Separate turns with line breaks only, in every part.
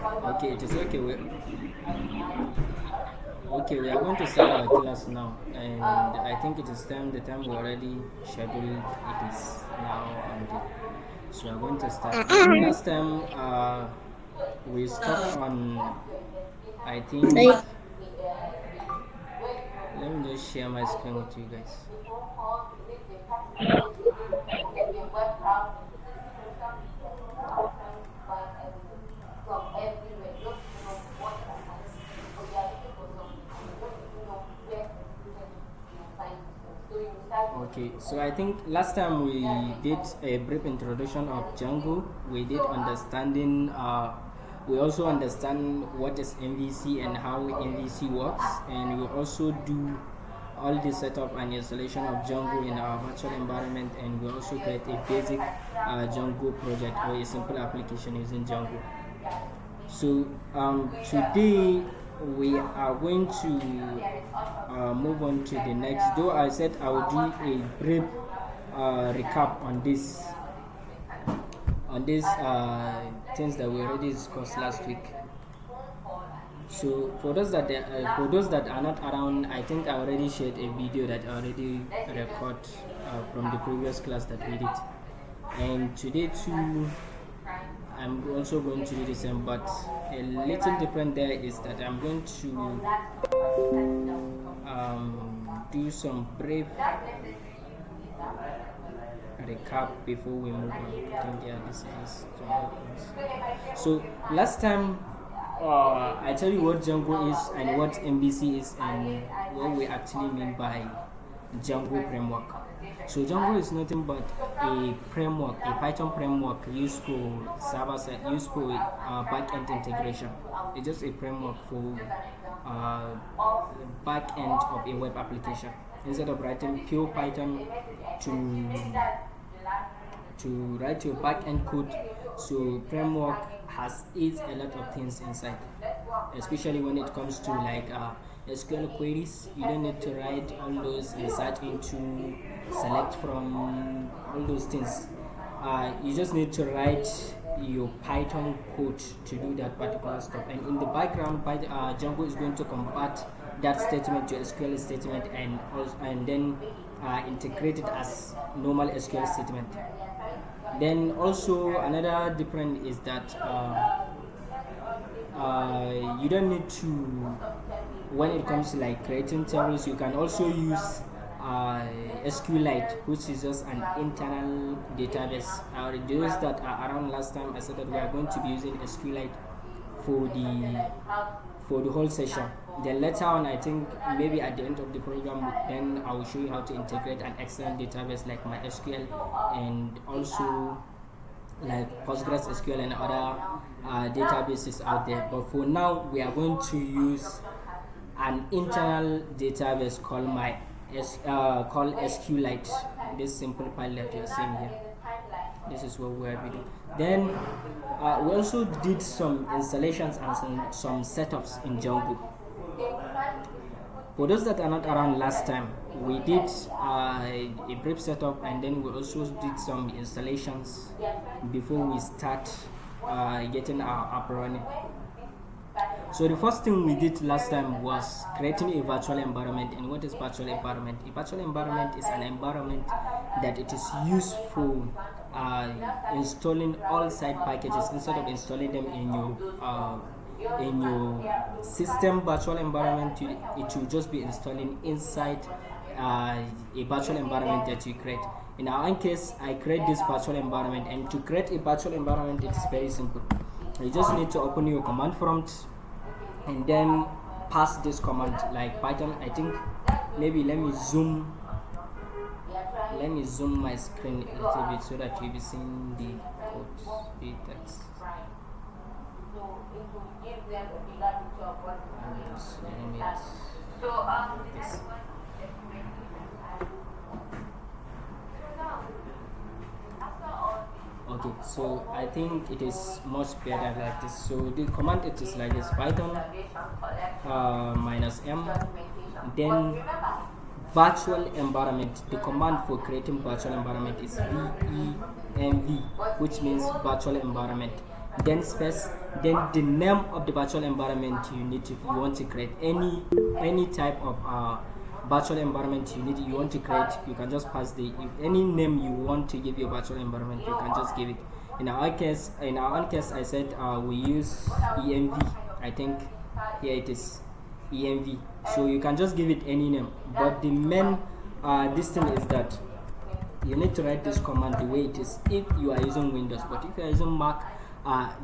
Okay, it is okay. We are going to start our class now, and I think it is time. The time we already scheduled it is now on the. So we are going to start. Last time, we stopped on. I think.
I
Let me just share my screen with you guys. Okay, so I think last time we did a brief introduction of Django. We did understanding. We also understand what is MVC and how MVC works, and we also do all the setup and installation of Django in our virtual environment, and we also create a basic Django project or a simple application using Django. So today we are going to move on to the next. Though I said I will do a brief recap on these things that we already discussed last week. So for those that are not around, I think I already shared a video that I already record from the previous class that we did. And today too, I'm also going to do the same, but a little different there is that I'm going to do some brief recap before we move on. I think yeah, this is so last time I tell you what Django is and what MVC is and what we actually mean by Django framework. So Django is nothing but a framework, a Python framework used for server side, used for back-end integration. It's just a framework for uh, back-end of a web application. Instead of writing pure Python to write your back-end code, so framework has is a lot of things inside, especially when it comes to like SQL queries. You don't need to write all those insert into, select from, all those things. You just need to write your Python code to do that particular stuff. And in the background, Django is going to convert that statement to SQL statement and then integrate it as normal SQL statement. Then also another difference is that you don't need to, when it comes to like creating tables, you can also use SQLite, which is just an internal database. Those that are around last time, I said that we are going to be using SQLite for the whole session. Then later on, I think maybe at the end of the program, then I will show you how to integrate an external database like MySQL and also like Postgres SQL and other databases out there. But for now, we are going to use an internal database called called SQLite. This simple file that you're seeing here. This is what we are doing. Then we also did some installations and some setups in Django. For those that are not around last time, we did a brief setup and then we also did some installations before we start getting our app running. So the first thing we did last time was creating a virtual environment. And what is virtual environment? A virtual environment is an environment that it is used for installing all side packages instead of installing them in your system virtual environment. It will just be installing inside a virtual environment that you create. In our own case, I create this virtual environment, and to create a virtual environment, it's very simple. You just need to open your command prompt and then pass this command like Python. I think maybe let me zoom my screen a little bit so that you'll be seeing the code, the text. Okay, so I think it is much better like this. So the command it is like this: Python -m, then virtual environment. The command for creating virtual environment is VENV, which means virtual environment. Then space then the name of the virtual environment you want to create. Any type of virtual environment you want to create, you can just pass any name you want to give your virtual environment, you can just give it. In our case I said we use EMV. I think here it is EMV, so you can just give it any name. But the main this thing is that you need to write this command the way it is if you are using Windows. But if you are using Mac,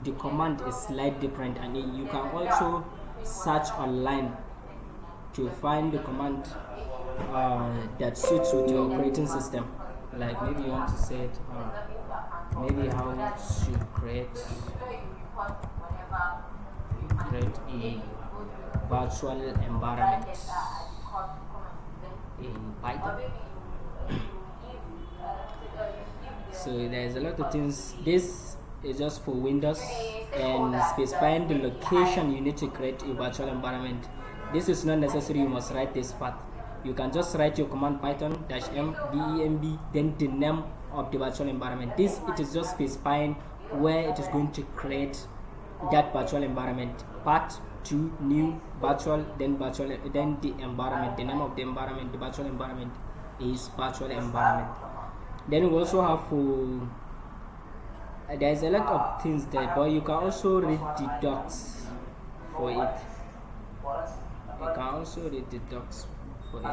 the command is slightly different, and you can also search online to find the command that suits with your operating system. Like maybe you want to say it, maybe how to create a virtual environment in Python. So there's a lot of things. This is just for Windows, and specifying the location you need to create a virtual environment. This is not necessary, you must write this part. You can just write your command python -m -vemb, then the name of the virtual environment. It is just specifying where it is going to create that virtual environment. Part 2, new virtual, then the environment, the name of the environment, the virtual environment is virtual environment. Then we also have there's a lot of things there, but you can also read the docs for it. You can also read the docs for it,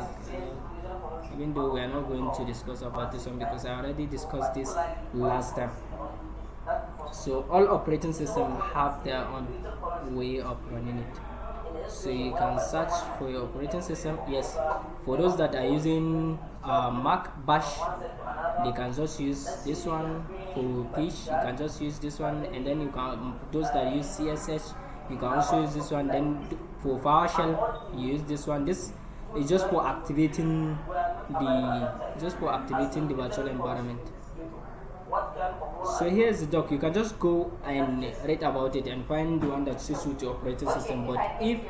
even though we are not going to discuss about this one because I already discussed this last time. So all operating systems have their own way of running it. So you can search for your operating system. Yes, for those that are using Mac Bash, they can just use this one. For Fish, you can just use this one, and then you can, those that use CSS, you can also use this one. Then for PowerShell, you use this one. This is just for activating the virtual environment. So here's the doc. You can just go and read about it and find the one that suits with your operating system. But if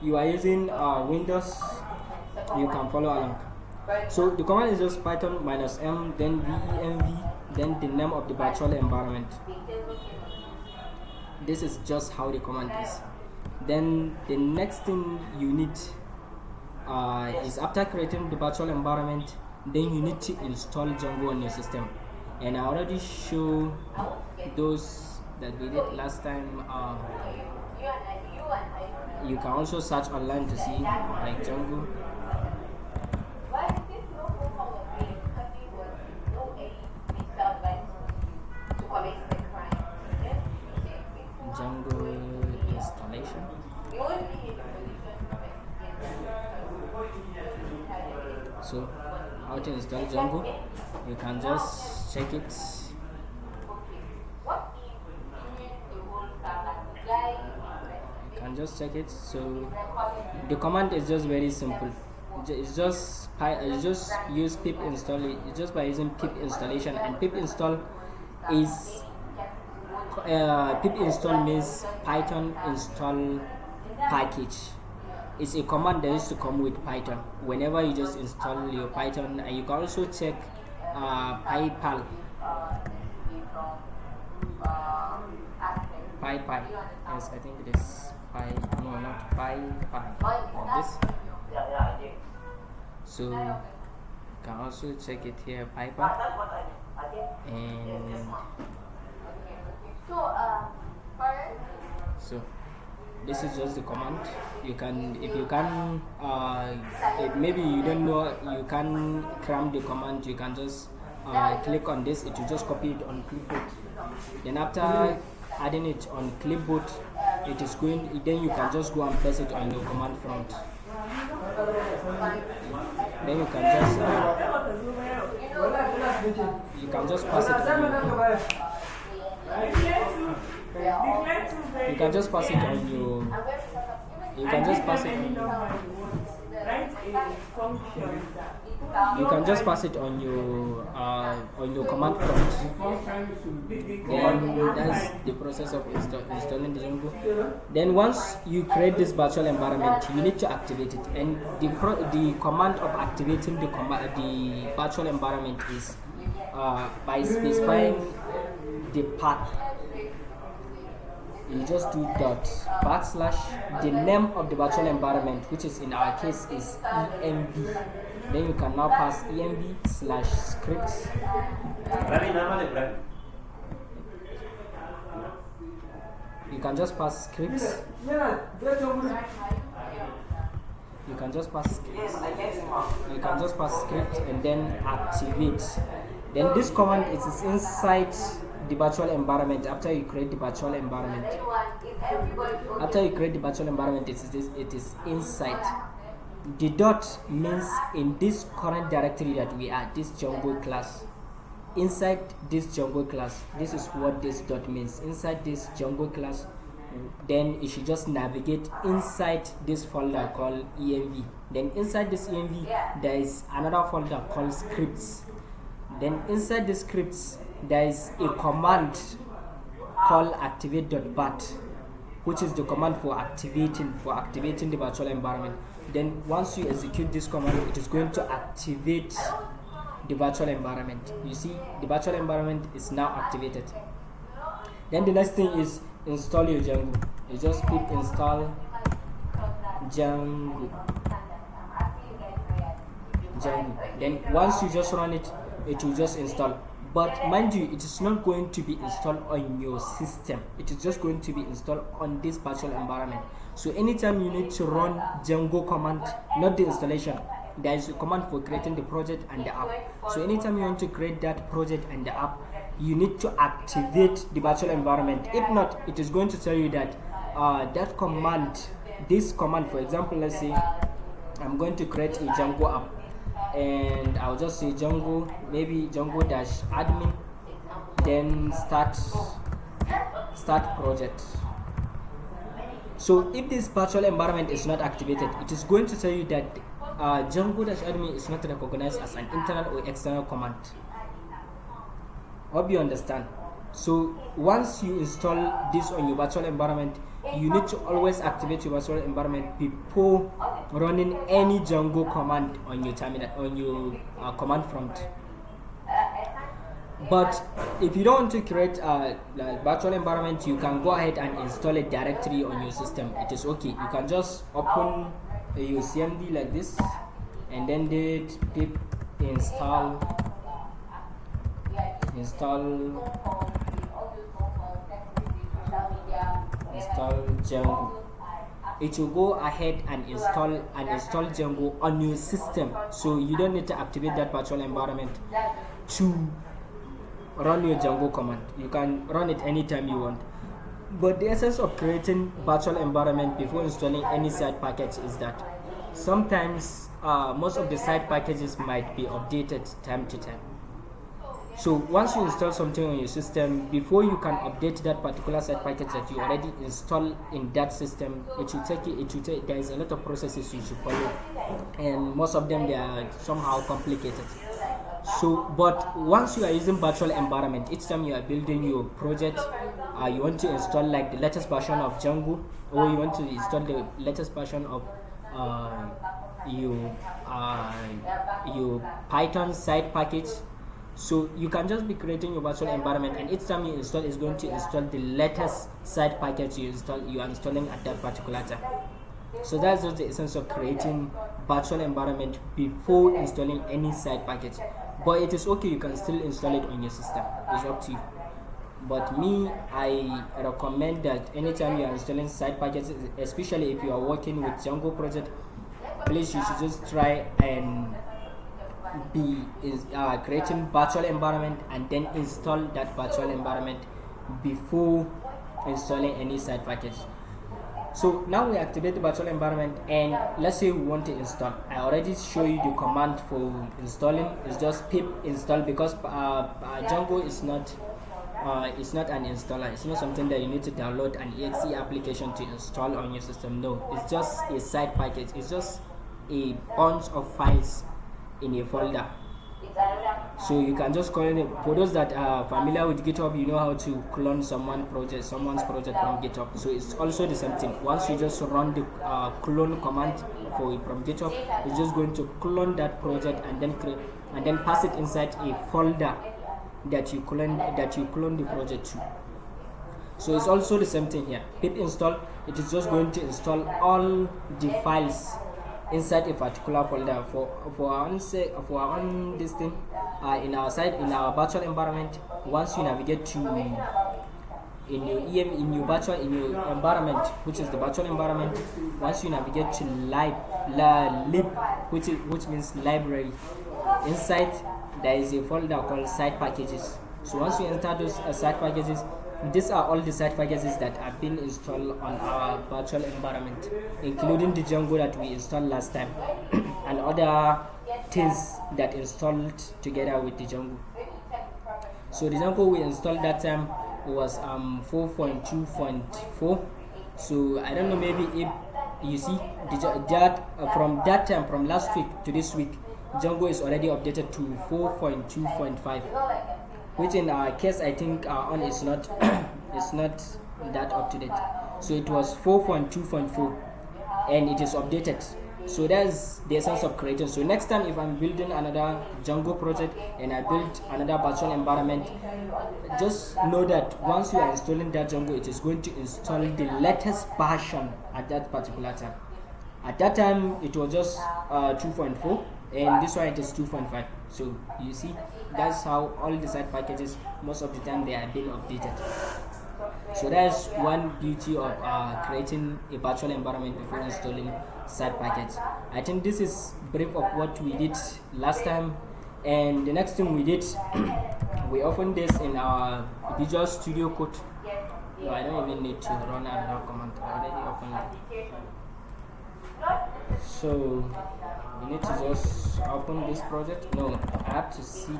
you are using Windows, you can follow along. So the command is just python -m, then vemv, then the name of the virtual environment. This is just how the command is. Then the next thing you need is, after creating the virtual environment, then you need to install Django on your system. And I already show those that we did last time. You can also search online to see, like Django. Django installation. So how to install Django? You can just check it. You can just check it. So the command is just very simple. It's just use pip install. It's just by using pip installation, and pip install is pip install means Python install package. It's a command that used to come with Python whenever you just install your Python. And you can also check PyPal. Yes, I think it is no, not PyPal, like this. So you can also check it here, PyPal. And so this is just the command. You can, if you can, if maybe you don't know, you can cram the command. You can just click on this. It will just copy it on clipboard. Then after adding it on clipboard, it is going. Then you can just go and press it on your command prompt. Then you can just pass it on your. You can just pass it on your. You can just pass it on your. You can just pass it on your command prompt. Then that's the process of installing the Django. Then once you create this virtual environment, you need to activate it. And the command of activating the virtual environment is by specifying the path. you just do dot backslash the name of the virtual environment, which is in our case is env. Then you can now pass env slash scripts. You can just pass scripts. You can just pass scripts. You can just pass script and then activate. Then this command is inside the virtual environment. After you create the virtual environment, it is inside. The dot means in this current directory that we are, this Django class. Inside this Django class, this is what this dot means. Inside this Django class, then you should just navigate inside this folder called env. Then inside this env, there is another folder called scripts. Then inside the scripts, there is a command called activate.bat, which is the command for activating the virtual environment. Then once you execute this command, it is going to activate the virtual environment. You see, the virtual environment is now activated. Then the next thing is install your Django. You just pip install Django. Then once you just run it, it will just install. But mind you, it is not going to be installed on your system. It is just going to be installed on this virtual environment. So anytime you need to run Django command, not the installation, there is a command for creating the project and the app. So anytime you want to create that project and the app, you need to activate the virtual environment. If not, it is going to tell you that that command, this command, for example, let's say I'm going to create a Django app, and I'll just say Django, maybe Django-admin, then start project. So if this virtual environment is not activated, it is going to tell you that Django-admin is not recognized as an internal or external command. Hope you understand. So once you install this on your virtual environment, you need to always activate your virtual environment before running any Django command on your terminal, on your command prompt. But if you don't want to create a virtual environment, you can go ahead and install it directly on your system. It is okay. You can just open your CMD like this, and then pip install Django. It will go ahead and install Django on your system, so you don't need to activate that virtual environment to run your Django command. You can run it anytime you want. But the essence of creating virtual environment before installing any side package is that sometimes most of the side packages might be updated time to time. So once you install something on your system, before you can update that particular side package that you already installed in that system, there is a lot of processes you should follow, and most of them, they are somehow complicated. So but once you are using virtual environment, each time you are building your project, you want to install like the latest version of Django, or you want to install the latest version of your Python side package. So you can just be creating your virtual environment, and each time you install, is going to install the latest side package you are installing at that particular time. So that's just the essence of creating virtual environment before installing any side package. But it is okay, you can still install it on your system. It's up to you. But me, I recommend that anytime you are installing side packages, especially if you are working with Django project, please, you should just try and be creating virtual environment and then install that virtual environment before installing any side package. So now we activate the virtual environment, and let's say we want to install. I already show you the command for installing. It's just pip install, because Django is not it's not an installer. It's not something that you need to download an exe application to install on your system. No, it's just a side package. It's just a bunch of files in a folder. So you can just call it. For those that are familiar with GitHub, you know how to clone someone's project from GitHub. So it's also the same thing. Once you just run the clone command from GitHub, it's just going to clone that project and then pass it inside a folder that you clone the project to. So it's also the same thing here. Pip install, it is just going to install all the files inside a particular folder for our own this thing. In our virtual environment, once you navigate to in your virtual environment, which is the virtual environment, once you navigate to lib, which means library, inside there is a folder called site packages. So once you enter those site packages, these are all the site packages that have been installed on our virtual environment, including the Django that we installed last time and other things that installed together with the Django. So the Django we installed that time was 4.2.4. so I don't know, maybe if you see that from that time, from last week to this week, Django is already updated to 4.2.5, which in our case I think our on is not is not that up to date. So it was 4.2.4 and it is updated. So that's the essence of creating. So next time if I'm building another Django project and I build another virtual environment, just know that once you are installing that Django, it is going to install the latest version at that particular time. At that time it was just 2.4 and this one it is 2.5. So you see, that's how all the site packages, most of the time they are being updated. So that's one beauty of creating a virtual environment before installing site package. I think this is brief of what we did last time, and the next thing we did we opened this in our Visual Studio Code. No, I don't even need to run another command, I already opened it. So we need to just open this project. No, I have to cd,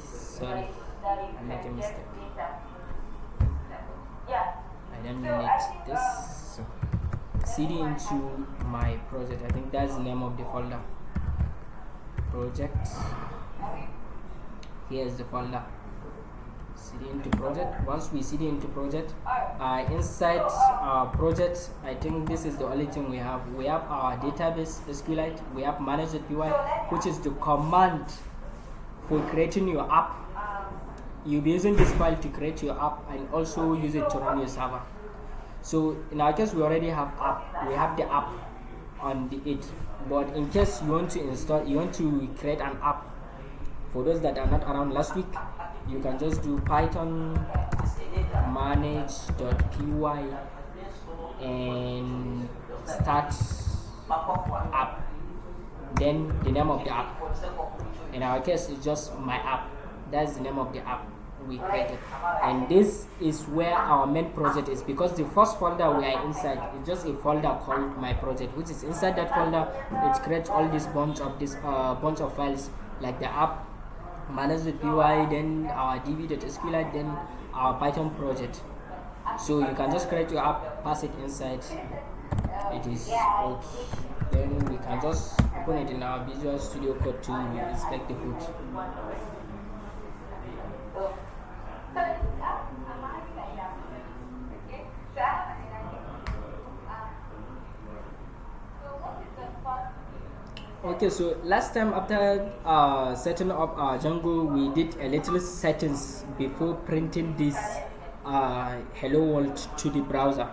sorry, I made a mistake. I don't need this. So cd into my project, I think that's the name of the folder, project. Here's the folder, cd into project. Once we cd into project, inside our project, I think this is the only thing we have. We have our database SQLite, we have manage.py, which is the command for creating your app. You'll be using this file to create your app and also use it to run your server. So in our case, we already have app. We have the app on the it. But in case you want to create an app, for those that are not around last week, you can just do Python manage.py and start app. Then the name of the app. In our case, it's just my app. That's the name of the app we created, and this is where our main project is, because the first folder we are inside is just a folder called my project, which is inside that folder it creates all this bunch of files like the app, manage.py, then our db.sqlite, then our Python project. So you can just create your app, pass it inside, it is okay. Then we can just open it in our Visual Studio Code to inspect the code. Okay, so last time after setting up our Django, we did a little settings before printing this hello world to the browser,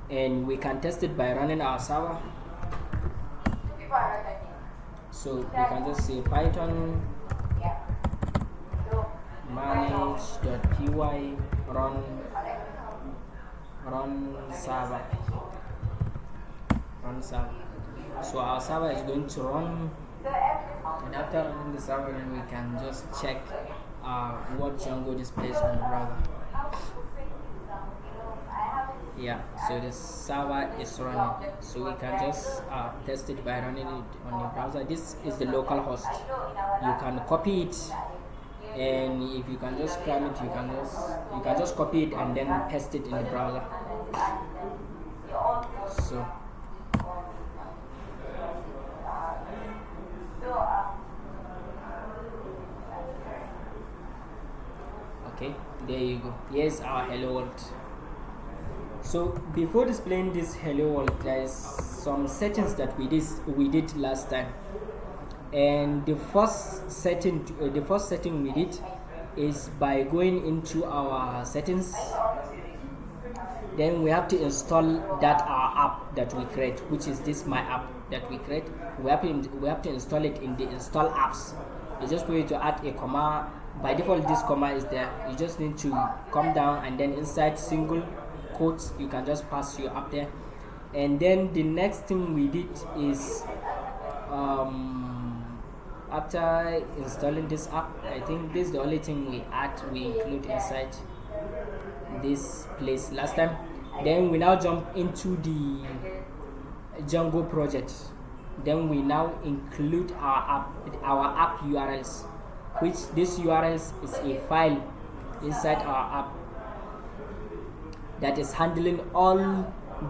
and we can test it by running our server. So we can just say Python manage.py run server. So our server is going to run, and after running the server, then we can just check what Django displays on the browser. Yeah, so the server is running, so we can just test it by running it on the browser. This is the local host. You can copy it, and if you can just cram it, you can just copy it and then paste it in the browser. So okay, there you go. Here's our hello world. So before displaying this hello world, there is some settings that we did last time, and the first setting we did is by going into our settings, then we have to install that our app that we create, which is this my app that we create. We have to install it in the install apps. You just need to add a comma. By default this comma is there. You just need to come down, and then inside single quotes you can just pass your app there. And then the next thing we did is after installing this app, I think this is the only thing we include inside this place last time. Then we now jump into the Django project. Then we now include our app URLs, which this URLs is a file inside our app that is handling all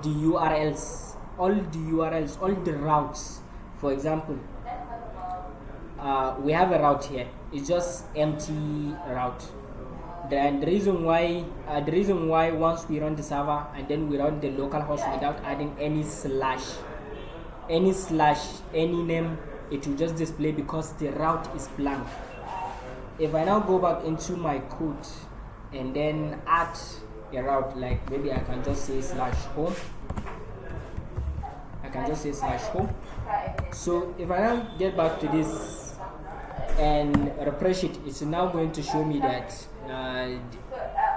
the URLs, all the routes. For example, we have a route here. It's just empty route. Then the reason why once we run the server and then we run the local host without adding any slash, any name, it will just display because the route is blank. If I now go back into my code and then add a route, like maybe I can just say /home. So if I now get back to this and refresh it, it's now going to show me that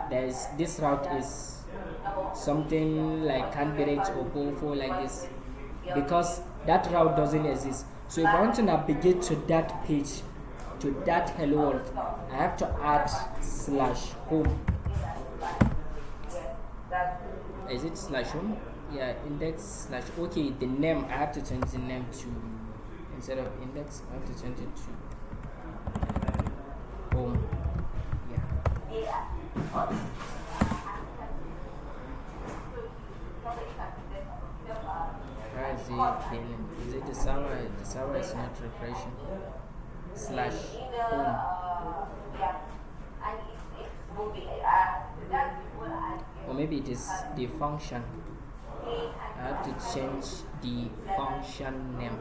there's this route is something like can't be reached or Bofo like this, because that route doesn't exist. So if I want to navigate to that page, to that hello world, I have to add /home. Is it /home? Yeah, index / okay, the name, I have to change the name to, instead of index, I have to change it to home. Yeah. Where is it failing? Is it the server? The server is not refreshing. /home. Or maybe it is the function. I have to change the function name.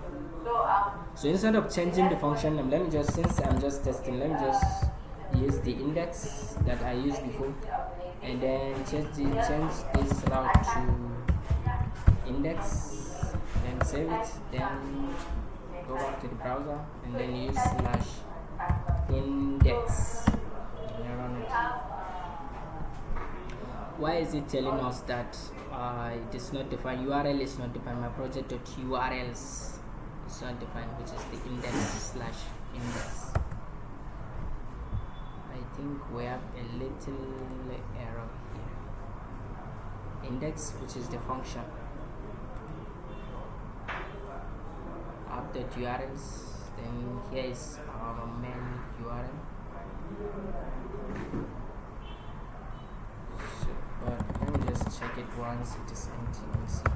So instead of changing the function name, let me just, since I'm just testing, let me just use the index that I used before, and then change this route to index, then save it, then go back to the browser and then use /index and run it. Why is it telling us that it is not defined? URL is not defined. My project.urls is not defined, which is the index/index. I think we have a little error here. Index, which is the function. Update URLs. Then here is our main URL. But let me just check it once it is empty and see.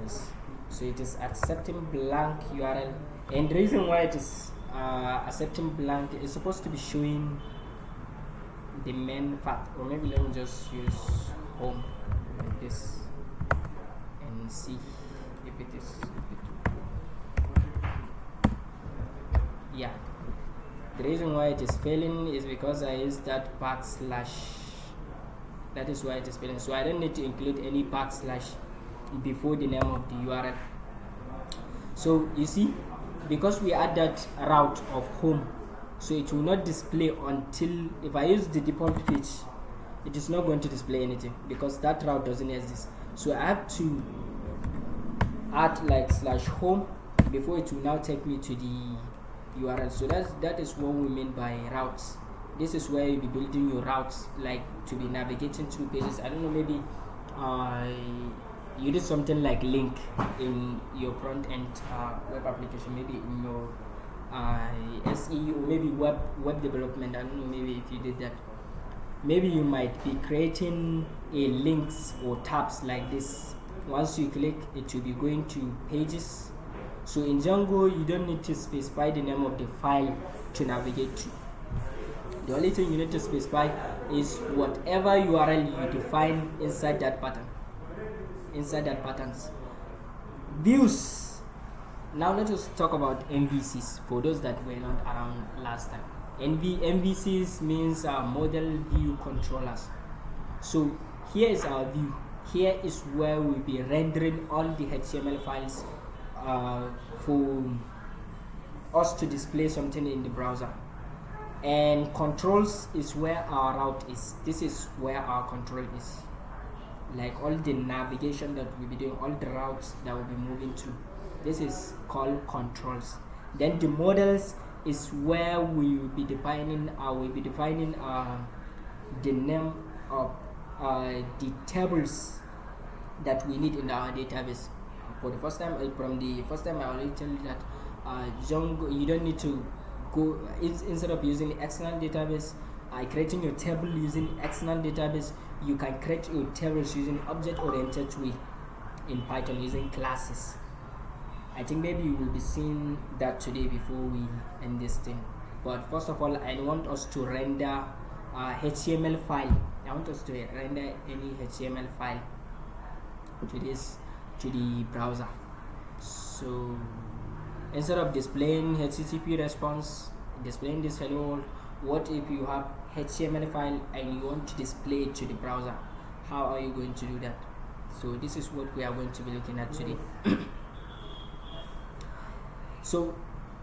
Yes, so it is accepting blank URL, and the reason why it is accepting blank is supposed to be showing the main path. Or maybe let me just use home like this and see if it is. Yeah, the reason why it is failing is because I used that \. That is why it is failing. So I don't need to include any \ before the name of the URL. So you see, because we add that route of home, so it will not display until, if I use the default page, it is not going to display anything because that route doesn't exist. So I have to add like /home before it will now take me to the URL. So that is what we mean by routes. This is where you'll be building your routes, like to be navigating through pages. I don't know, maybe you did something like link in your front end web application, maybe in your SE, or maybe web development. I don't know, maybe if you did that, maybe you might be creating a links or tabs like this. Once you click, it will be going to pages. So in Django, you don't need to specify the name of the file to navigate to. The only thing you need to specify is whatever URL you define inside that pattern. Inside that patterns. Views Now let us talk about MVCs for those that were not around last time. MVCs means model view controllers. So here is our view. Here is where we'll be rendering all the HTML files for us to display something in the browser. And controls is where our route is. This is where our control is. Like all the navigation that we'll be doing, all the routes that we'll be moving to. This is called controls. Then the models is where we will be defining the name of the tables that we need in our database. For the first time, I already tell you that Django, you don't need to go instead of using external database, creating your table using external database. You can create your tables using object-oriented way in Python using classes. I think maybe you will be seeing that today before we end this thing. But first of all, I want us to render HTML file. I want us to render any HTML file to the browser. So instead of displaying HTTP response, displaying this hello world, what if you have HTML file and you want to display it to the browser? How are you going to do that? So this is what we are going to be looking at today. So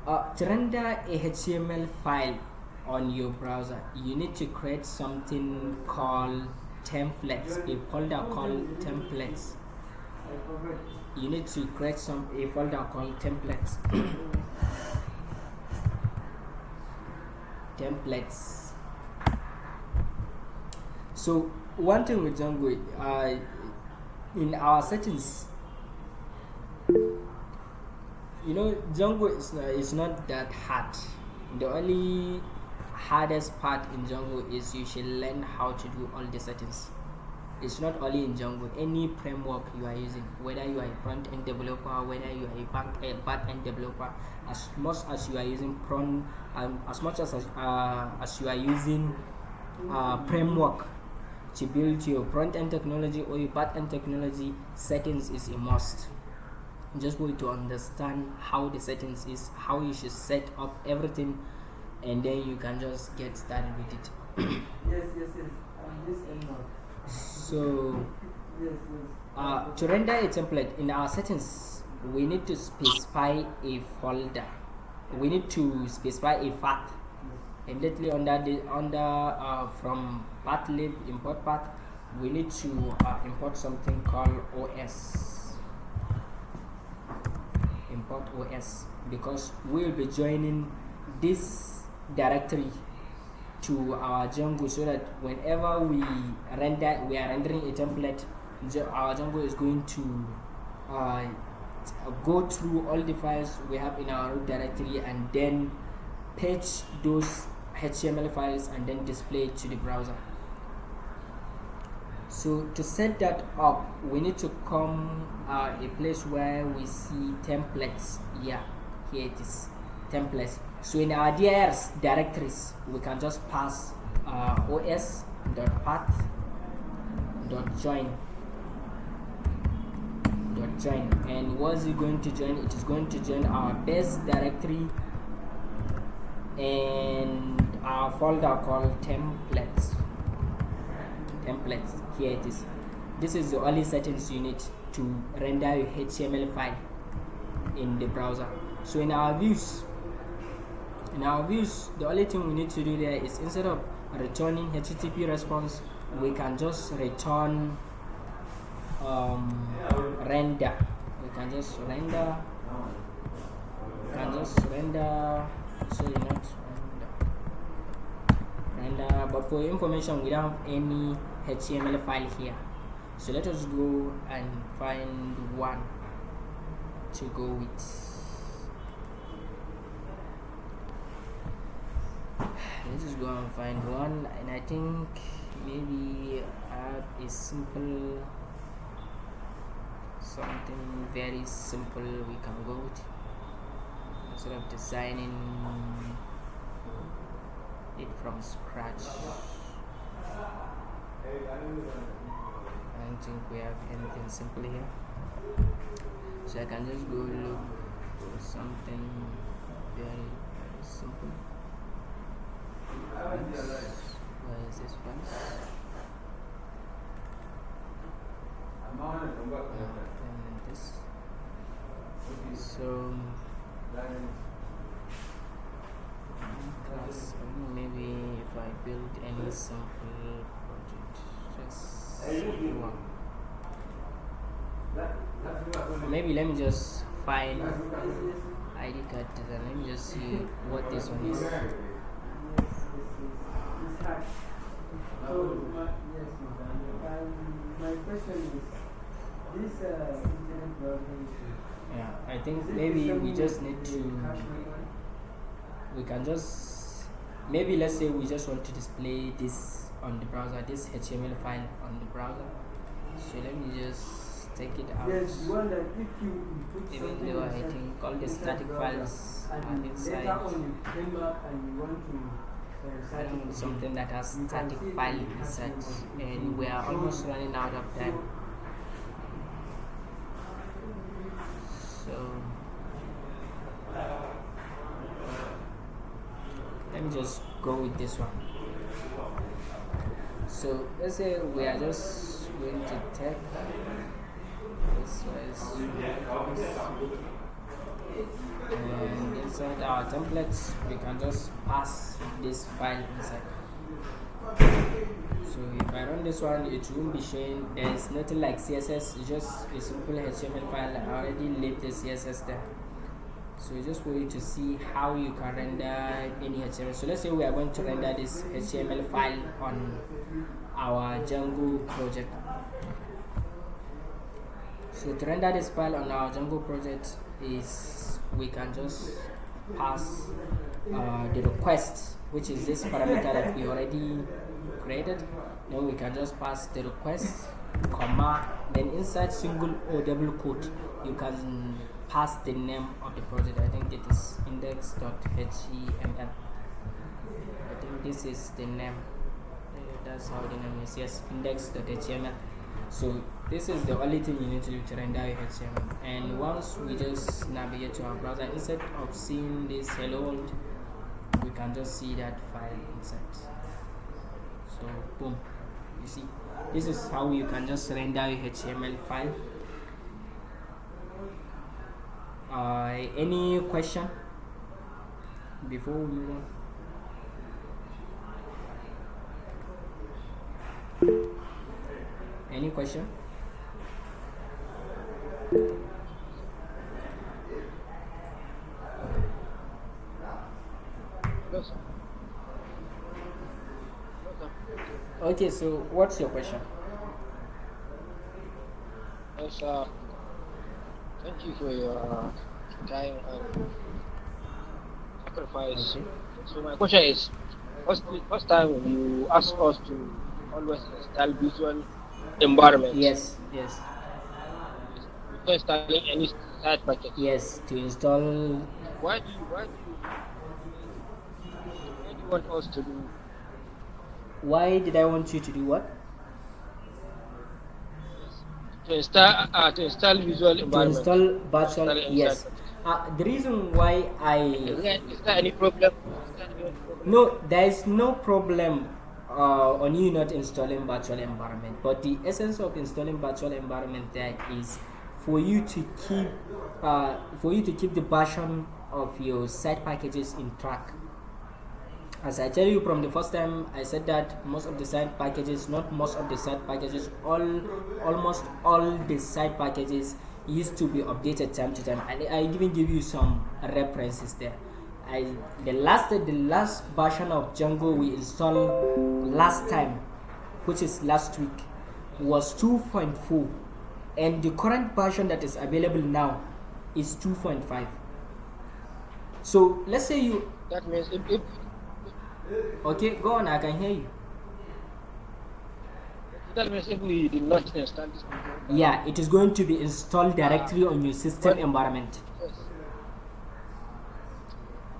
to render a HTML file on your browser, you need to create something called templates, a folder called templates. You need to create a folder called templates. Templates. So one thing with Django, in our settings, Django is not that hard. The only hardest part in Django is you should learn how to do all the settings. It's not only in Django, any framework you are using, whether you are a front-end developer, whether you are a back-end developer, as much as you are using as you are using framework to build your front-end technology or your back-end technology, settings is a must. Just going to understand how the settings is, how you should set up everything, and then you can just get started with it. So to render a template in our settings, we need to specify a folder. We need to specify a path. Immediately under from path lib import path, we need to import something called OS. Import OS, because we will be joining this directory to our Django, so that whenever we are rendering a template, our Django is going to go through all the files we have in our root directory and then patch those HTML files and then display it to the browser. So to set that up, we need to come a place where we see templates. Yeah, here it is, templates. So in our DIRs directories, we can just pass os.path.join, and what is it going to join? It is going to join our base directory and our folder called templates. Here it is. This is the only settings you need to render your HTML file in the browser. So in our views, the only thing we need to do there is, instead of returning HTTP response, we can just return render. We can just render. Sorry, not render. But for your information, we don't have any HTML file here. So let us go and find one to go with. Let's just go and find one, and I think maybe add a simple, something very simple we can go with, instead of designing it from scratch. I don't think we have anything simple here, so I can just go look something very simple. Where is this one? And this. So class, maybe if I build any simple project, just simple one. Maybe let me just find ID card and let me just see what this one is.
My question is, this internet browsing.
Yeah, I think maybe we just need to. We can just maybe let's say we just want to display this on the browser, this HTML file on the browser. So let me just take it out.
Yes, you want that if you put
Even though I think all the static files are inside.
Later on you came back and you want to
I don't want something that has static file inside, and we are almost running out of time. So let me just go with this one. So let's say we are just going to take this and inside our templates we can just pass this file inside. So if I run this one, it won't be showing. There's nothing like CSS, it's just a simple HTML file. I already left the CSS there. So just for you to see how you can render any HTML. So let's say we are going to render this HTML file on our Django project. So to render this file on our Django project is we can just pass the request, which is this parameter that we already created. Then we can just pass the request, comma, then inside single or double quote you can pass the name of the project. I think it is index.html. I think this is the name. That's how the name is. Yes, index.html. So this is the only thing you need to do to render your HTML. And once we just navigate to our browser, instead of seeing this hello world, we can just see that file inside. So boom, you see, this is how you can just render your HTML file. Any question before we move on? Any question?
Yes.
Okay, so what's your question?
Yes, thank you for your time and sacrifice.
Okay.
So my question is, first time you asked us to always install visual environment
Yes.
before installing any side package.
Yes, to install.
Why do you want us to do
Why did I want you to do what?
to install visual
To
environment?
install virtual.
Install any
Yes.
side package.
The reason why
Is there any problem?
no, there is no problem on you not installing virtual environment, but the essence of installing virtual environment there is for you to keep the version of your site packages in track. As I tell you from the first time, I said that most of the site packages, not most of the site packages, almost all the site packages used to be updated time to time, and I even give you some references there. The last version of Django we installed last time, which is last week, was 2.4, and the current version that is available now is 2.5. So let's say you.
That means if
Okay, go on, I can hear you.
that means if we did not install this,
Yeah, it is going to be installed directly on your system environment.
yes.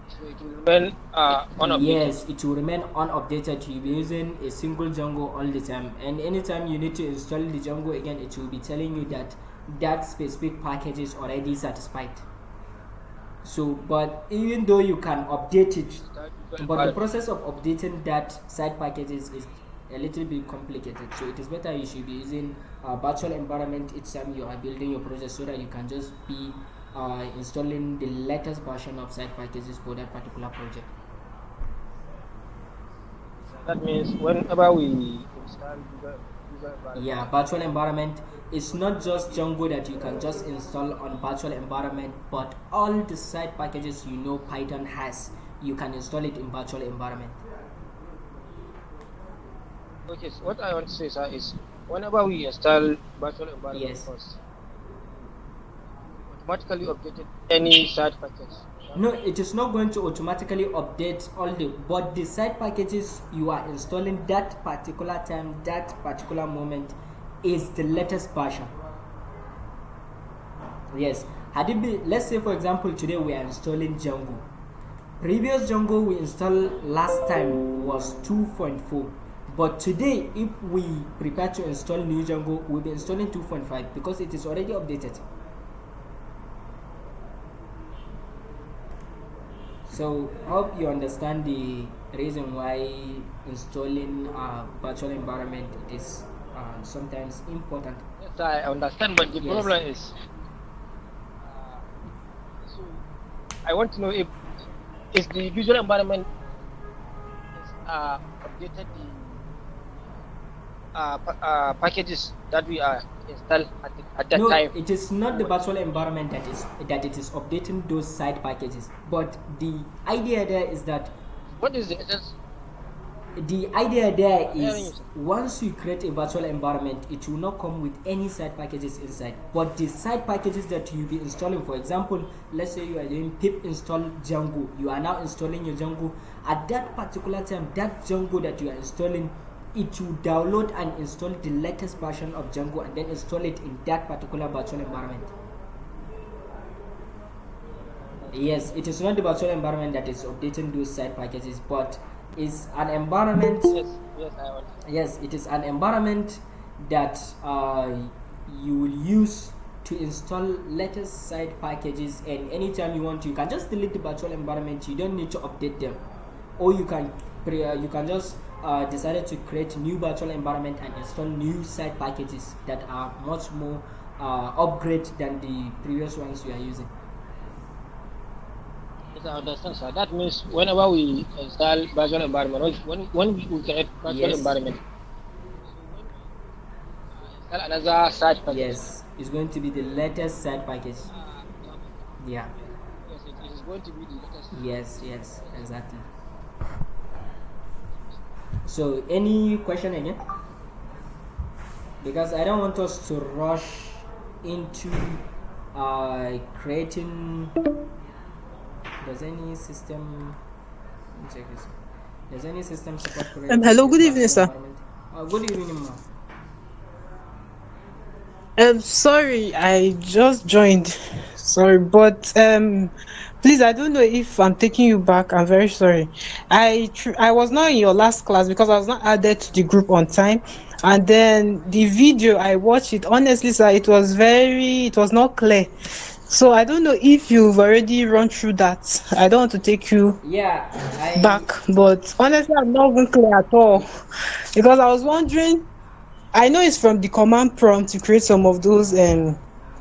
So it will remain unupdated.
Yes, it will remain unupdated. You'll be using a single Django all the time, and anytime you need to install the Django again, it will be telling you that that specific package is already satisfied. So, but even though you can update it,
Start visual
but the
environment.
process of updating that side packages is a little bit complicated. So it is better you should be using a virtual environment each time you are building your project, so that you can just be installing the latest version of side packages for that particular project.
So that means whenever we install visual environment,
Yeah, virtual environment is not just Django that you can just install on virtual environment, but all the side packages Python has, you can install it in virtual environment.
okay. So what I want to say, sir, is whenever we install virtual environment
Yes.
first, automatically updated any side package. Is that
No,
correct?
it is not going to automatically update all the, but the side packages you are installing that particular time, that particular moment, is the latest version. Yes. Had it been, let's say for example, today we are installing Django. Previous Django we installed last time was 2.4. But today, if we prepare to install new Django, we'll be installing 2.5 because it is already updated. So, hope you understand the reason why installing a virtual environment is sometimes important.
Yes, I understand, but the
Yes.
problem is, uh, so I want to know if is the visual environment is updated the packages that we are installed at that
No,
time.
it is not
So
the
what
virtual environment that it is updating those side packages. But the idea there is that
what is the essence?
the idea there
I'm hearing you,
is
sir.
once you create a virtual environment, it will not come with any side packages inside, but the side packages that you'll be installing, for example, let's say you are doing pip install Django, you are now installing your Django. At that particular time, that Django that you are installing, it will download and install the latest version of Django and then install it in that particular virtual environment. Yes, it is not the virtual environment that is updating those side packages, but it's an environment.
Yes, yes, I understand.
Yes, it is an environment that you will use to install latest side packages, and anytime you want, you can just delete the virtual environment. You don't need to update them, or you can just decide to create new virtual environment and install new side packages that are much more upgrade than the previous ones you are using.
Yes, I understand, sir. That means whenever we install virtual environment, when we create virtual
Yes.
environment, so when we install another side package,
Yes, it's going to be the latest side package.
we are going to,
Yeah.
yes, it is going to be the latest.
Yes, yes, exactly. So, any question again? Because I don't want us to rush into creating. Does any system. Let me check this. Does any system support creating
Hello,
a
good evening,
virtual
sir.
environment? Good evening, ma.
Sorry, I just joined. Sorry, but please, I don't know if I'm taking you back. I'm very sorry. I was not in your last class because I was not added to the group on time, and then the video I watched it. Honestly, sir, it was not clear. So I don't know if you've already run through that. I don't want to take you
Yeah,
back, but honestly, I'm not even clear at all because I was wondering. I know it's from the command prompt to create some of those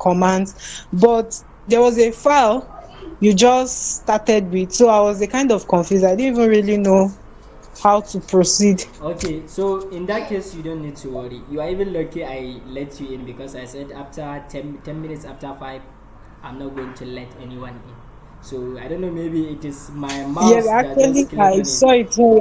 commands, but there was a file you just started with, so I was a kind of confused. I didn't even really know how to proceed.
okay, so in that case, you don't need to worry. You are even lucky I let you in because I said after 10 minutes after 5, I'm not going to let anyone in. So I don't know, maybe it is my
Yes,
mouse that
actually,
just click
I
on it.
saw it. Sorry,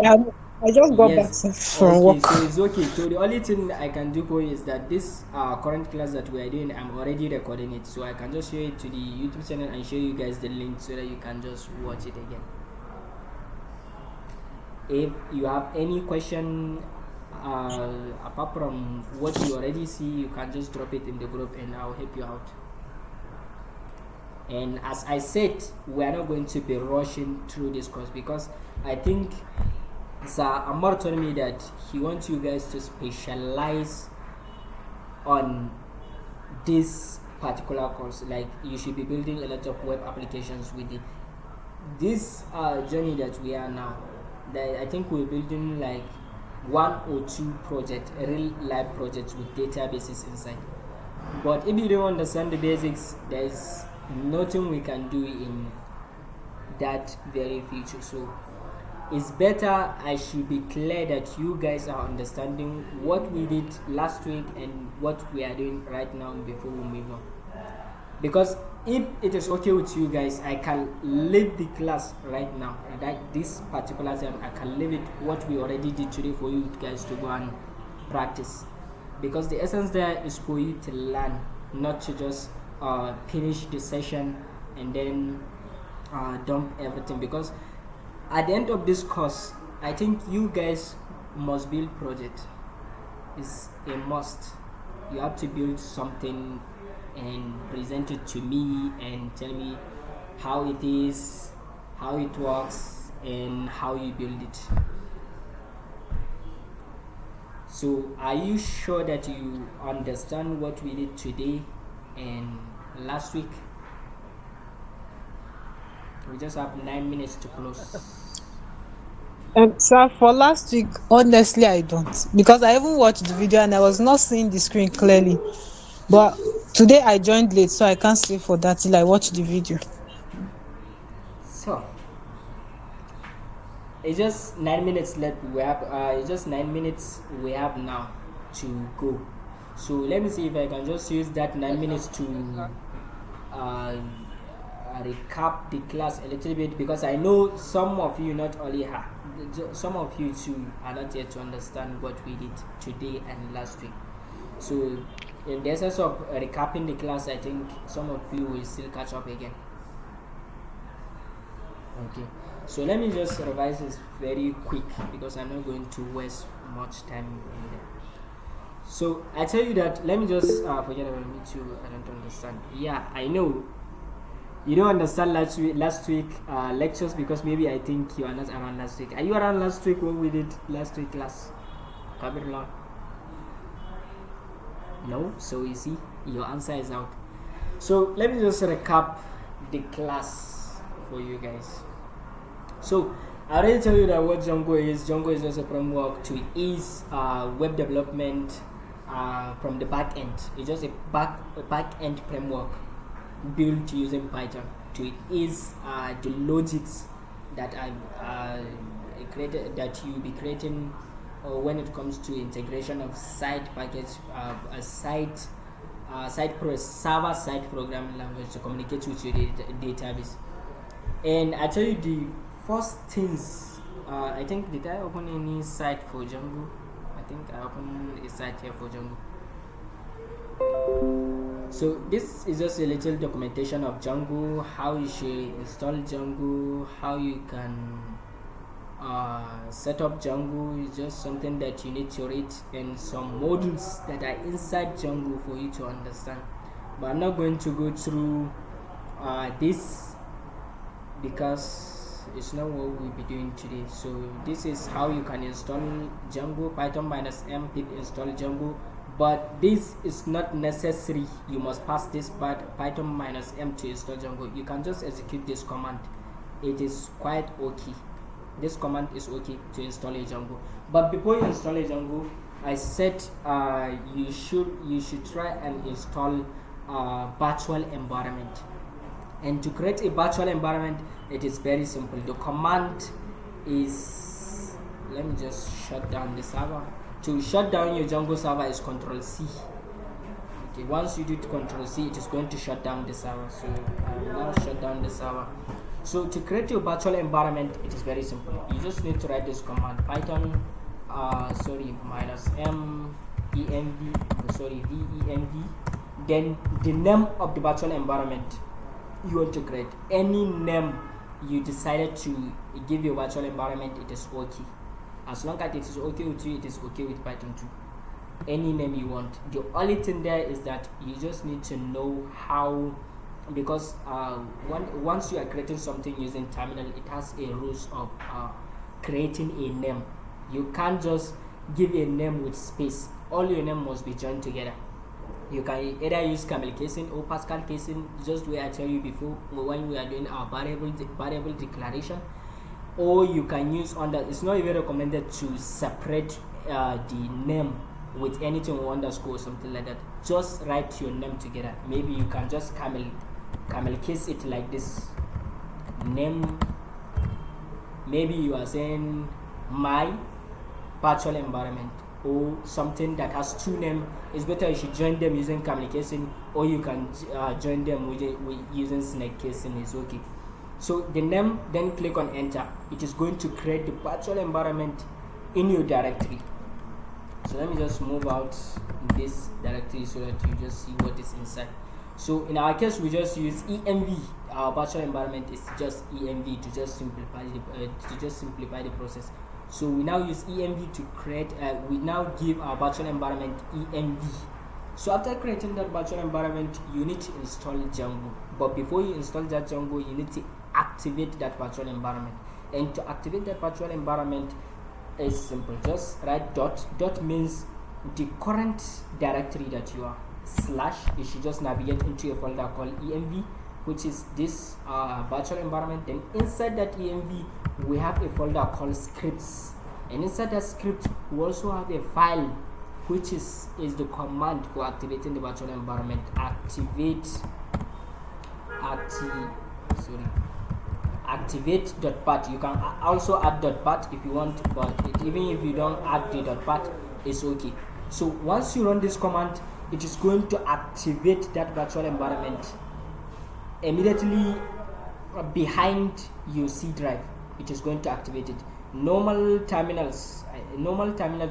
I just got back
Yes.
from
Okay,
work.
so it's okay. So the only thing I can do for you is that this current class that we are doing, I'm already recording it. So I can just show it to the YouTube channel and show you guys the link so that you can just watch it again. If you have any question apart from what you already see, you can just drop it in the group and I'll help you out. And as I said, we are not going to be rushing through this course because I think Sir Amar told me that he wants you guys to specialize on this particular course. Like you should be building a lot of web applications with it. this journey that we are now, that I think we're building like one or two projects, real life projects with databases inside. But if you don't understand the basics, there's nothing we can do in that very future. So it's better I should be clear that you guys are understanding what we did last week and what we are doing right now before we move on. Because if it is okay with you guys, I can leave the class right now. At this particular time, I can leave it what we already did today for you guys to go and practice. Because the essence there is for you to learn, not to just finish the session and then dump everything. Because at the end of this course, I think you guys must build project. It's a must. You have to build something and present it to me and tell me how it is, how it works, and how you build it. So are you sure that you understand what we did today and last week? We just have 9 minutes to close.
Sir, for last week, honestly, I don't, because I even watched the video and I was not seeing the screen clearly. But today I joined late, so I can't stay for that till I watch the video.
So it's just 9 minutes left. We have it's just 9 minutes we have now to go. So let me see if I can just use that 9 minutes to uh, recap the class a little bit, because I know some of you, not only her, some of you too are not yet to understand what we did today and last week. So in the essence of recapping the class, I think some of you will still catch up again. Okay, so let me just revise this very quick because I'm not going to waste much time in there. So I tell you that, let me just forget about me too. I don't understand. Yeah, I know you don't understand last week lectures, because maybe I think you are not around last week. Are you around last week when we did last week class? Kabir Lord? No. So you see, your answer is out. So let me just recap the class for you guys. So I already tell you that what Django is. Django is just a framework to ease web development from the back end. It's just a back end framework built using Python to ease the logics that I created, that you'll be creating when it comes to integration of site package, a server-side programming language to communicate with your database. And I tell you the first things. I think, did I open any site for Django? I think I opened a site here for Django. So this is just a little documentation of Django, how you should install Django, how you can set up Django. Is just something that you need to read, and some modules that are inside Django for you to understand. But I'm not going to go through this because it's not what we'll be doing today. So this is how you can install Django. Python -m pip install Django. But this is not necessary. You must pass this Python -m to install Django. You can just execute this command. It is quite okay. This command is okay to install a Django. But before you install a Django, I said you should try and install a virtual environment. And to create a virtual environment, it is very simple. The command is, let me just shut down the server. To shut down your Django server is Ctrl+C. Okay, once you do Ctrl+C, it is going to shut down the server. So I will now shut down the server. So to create your virtual environment, it is very simple. You just need to write this command: Python -m venv, then the name of the virtual environment you want to create. Any name you decided to give your virtual environment, it is okay. As long as it is okay with you, it is okay with Python too. Any name you want. The only thing there is that you just need to know how, because once you are creating something using terminal, it has a rules of creating a name. You can't just give a name with space. All your name must be joined together. You can either use camel casing or Pascal casing, just the way I tell you before when we are doing our variable declaration, or you can use it's not even recommended to separate the name with anything or underscore or something like that. Just write your name together. Maybe you can just camel case it like this. Name, maybe you are saying my virtual environment, or something that has two names. It's better you should join them using camel casing, or you can join them with using snake casing. Is okay. So the name, then click on enter. It is going to create the virtual environment in your directory. So let me just move out this directory so that you just see what is inside. So in our case, we just use env. Our virtual environment is just env to just simplify the process. So we now use env to create. We now give our virtual environment env. So after creating that virtual environment, you need to install Django. But before you install that Django, you need to activate that virtual environment. And to activate that virtual environment is simple. Just write dot. Dot means the current directory that you are. Slash, you should just navigate into a folder called env, which is this virtual environment. Then inside that env, we have a folder called scripts. And inside that script, we also have a file which is the command for activating the virtual environment. Activate.bat. You can also add .bat if you want, but even if you don't add the .bat, it's okay. So once you run this command, it is going to activate that virtual environment immediately behind your C drive. It is going to activate it. Normal terminals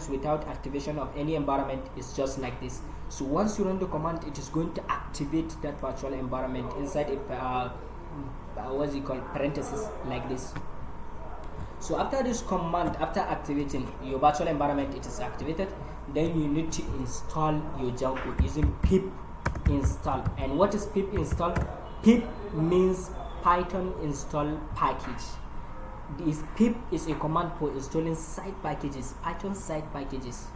without activation of any environment is just like this. So once you run the command, it is going to activate that virtual environment inside a what's it called, parentheses, like this. So after this command, after activating your virtual environment, it is activated. Then you need to install your Django using pip install. And what is pip install? Pip means Python install package. This pip is a command for installing side packages, Python side packages.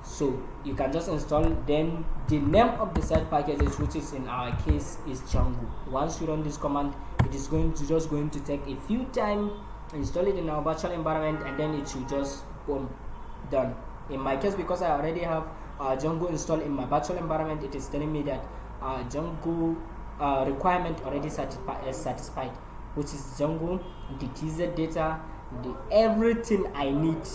So you can just install. Then the name of the side packages, which is in our case is Django. Once you run this command, it is going to take a few time, install it in our virtual environment, and then it should just boom, done. In my case, because I already have Django installed in my virtual environment, it is telling me that Django requirement already satisfied, which is Django, the TZ data, everything I need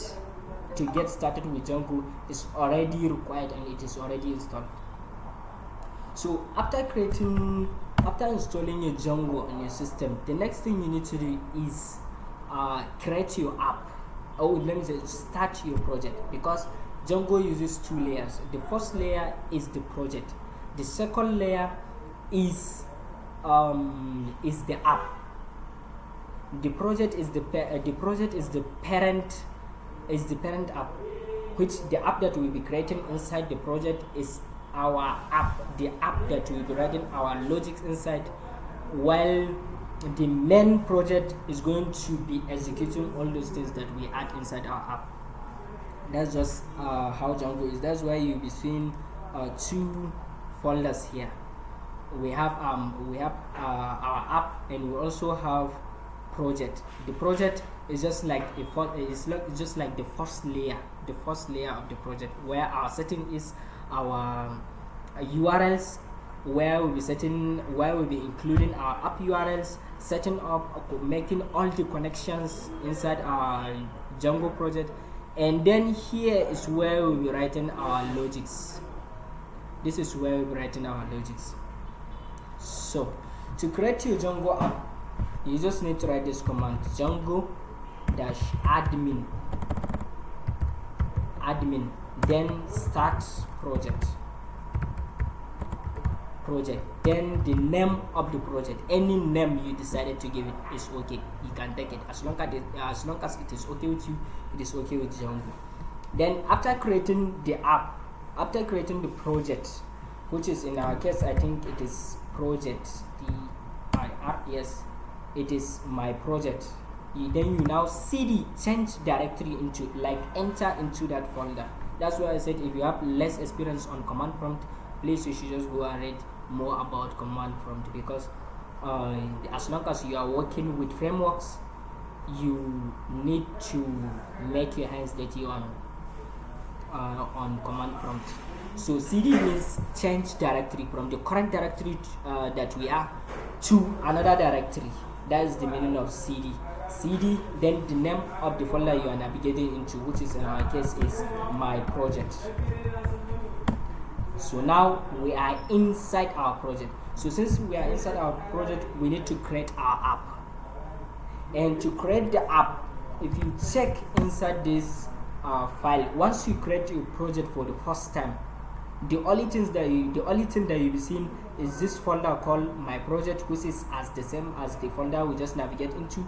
to get started with Django is already required, and it is already installed. So after installing your Django on your system, the next thing you need to do is create your app. Let me say start your project, because Django uses two layers. The first layer is the project. The second layer is the app. The project is the parent app, which the app that we'll be creating inside the project is our app, the app that we'll be writing our logics inside, while the main project is going to be executing all those things that we add inside our app. That's just how Django is. That's why you'll be seeing two folders here. We have our app, and we also have project. The project is just like just like the first layer of the project, where our setting is our URLs, where we'll be including our app URLs, setting up, making all the connections inside our Django project, and then here is where we'll be writing our logics. This is where we'll be writing our logics. So to create your Django app, you just need to write this command: Django -admin, then start project, then the name of the project. Any name you decided to give it is okay. You can take it as long as it is okay with you. It is okay with Django. Then after creating the app, after creating the project, which is in our case, I think it is project yes, it is my project. Then you now cd change directory into, like, enter into that folder. That's why I said if you have less experience on command prompt, please you should just go and read more about command prompt, because as long as you are working with frameworks, you need to make your hands dirty on command prompt. So cd means change directory from the current directory that we are to another directory. That is the meaning of cd. Cd, then the name of the folder you are navigating into, which is in our case is my project. So now we are inside our project. So since we are inside our project, we need to create our app. And to create the app, if you check inside this file, once you create your project for the first time, the only thing that you'll be seeing is this folder called my project, which is as the same as the folder we just navigate into,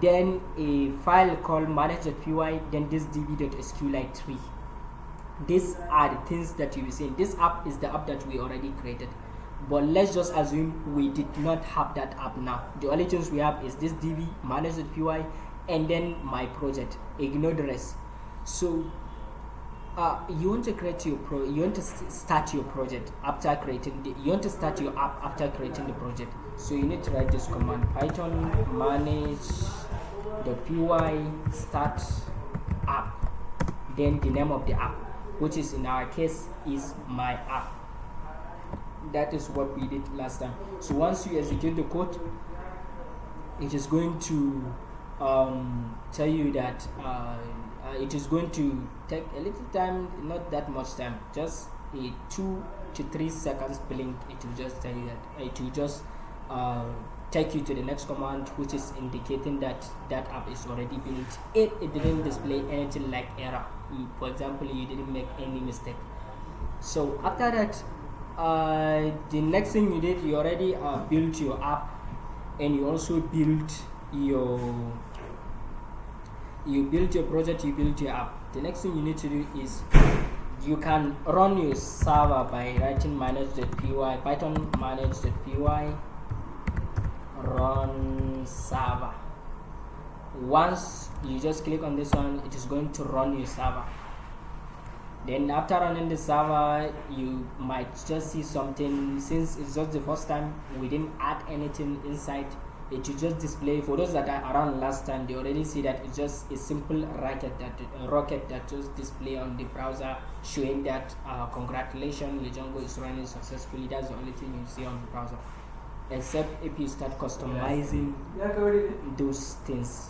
then a file called manage.py, then this db.sqlite 3. These are the things that you'll be seeing. This app is the app that we already created, but let's just assume we did not have that app now. The only things we have is this db, manage.py, and then my project. Ignore the rest. So you want to create your you want to start your project after creating you want to start your app after creating the project. So you need to write this command: python manage.py start app, then the name of the app, which is in our case is my app. That is what we did last time. So once you execute the code, it is going to tell you that it is going to take a little time, not that much time, just a 2 to 3 seconds blink. It will just tell you that it will just take you to the next command, which is indicating that that app is already built. It didn't display anything like error. For example, you didn't make any mistake. So after that, the next thing you did, you already built your app, and you also built your project, you built your app. The next thing you need to do is you can run your server by writing manage.py, python manage.py run server. Once you just click on this one, it is going to run your server. Then after running the server, you might just see something. Since it's just the first time, we didn't add anything inside, it will just display. For those that are around last time, they already see that it's just a simple rocket that just display on the browser, showing that congratulations, your Django is running successfully. That's the only thing you see on the browser, except if you start customizing those things.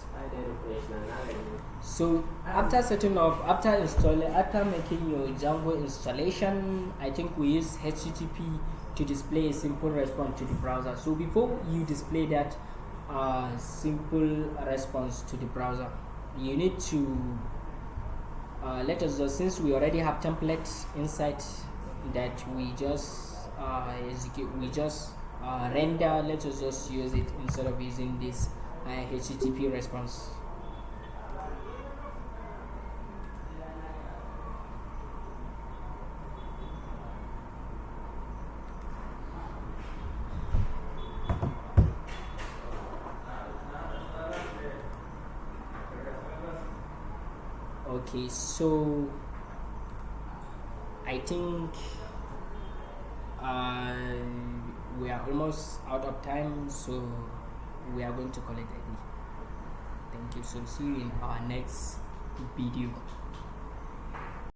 So after setting up, after making your Django installation, I think we use HTTP to display a simple response to the browser. So before you display that simple response to the browser, you need to let us just, since we already have templates inside that we just execute, we just render. Let us just use it instead of using this HTTP response. Okay, so I think we are almost out of time, so we are going to call it a day. Thank you. So see you in our next video.